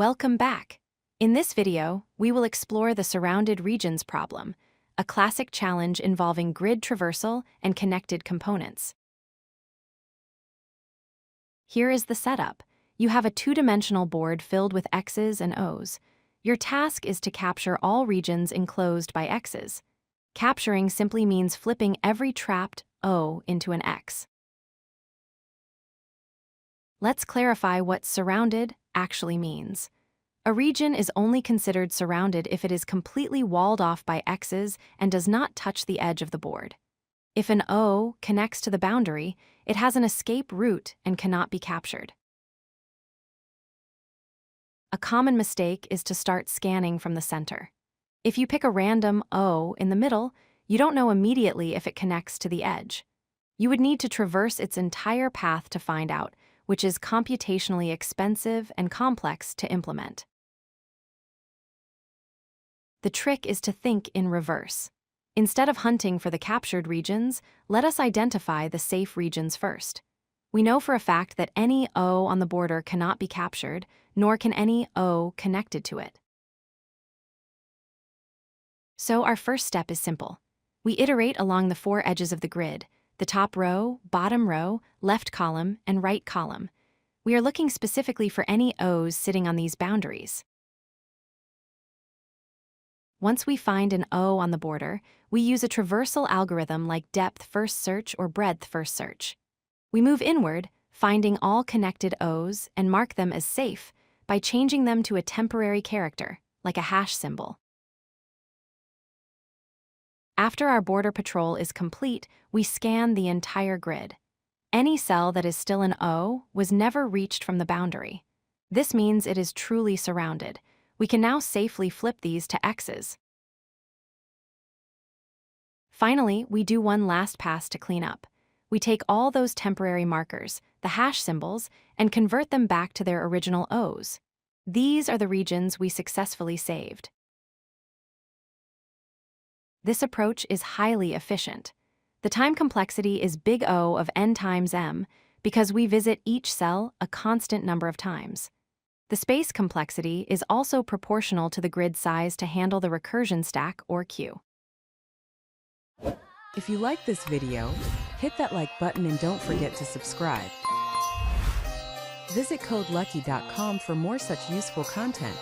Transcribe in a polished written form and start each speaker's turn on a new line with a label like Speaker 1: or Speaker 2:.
Speaker 1: Welcome back. In this video, we will explore the surrounded regions problem, a classic challenge involving grid traversal and connected components. Here is the setup. You have a two-dimensional board filled with X's and O's. Your task is to capture all regions enclosed by X's. Capturing simply means flipping every trapped O into an X. Let's clarify what surrounded actually means. A region is only considered surrounded if it is completely walled off by X's and does not touch the edge of the board. If an O connects to the boundary, it has an escape route and cannot be captured. A common mistake is to start scanning from the center. If you pick a random O in the middle, you don't know immediately if it connects to the edge. You would need to traverse its entire path to find out, which is computationally expensive and complex to implement. The trick is to think in reverse. Instead of hunting for the captured regions, let us identify the safe regions first. We know for a fact that any O on the border cannot be captured, nor can any O connected to it. So our first step is simple. We iterate along the four edges of the grid: the top row, bottom row, left column, and right column. We are looking specifically for any O's sitting on these boundaries. Once we find an O on the border, we use a traversal algorithm like depth first search or breadth first search. We move inward, finding all connected O's and mark them as safe by changing them to a temporary character, like a hash symbol. After our border patrol is complete, we scan the entire grid. Any cell that is still an O was never reached from the boundary. This means it is truly surrounded. We can now safely flip these to X's. Finally, we do one last pass to clean up. We take all those temporary markers, the hash symbols, and convert them back to their original O's. These are the regions we successfully saved. This approach is highly efficient. The time complexity is big O of n times m because we visit each cell a constant number of times. The space complexity is also proportional to the grid size to handle the recursion stack or queue.
Speaker 2: If you like this video, hit that like button and don't forget to subscribe. Visit codelucky.com for more such useful content.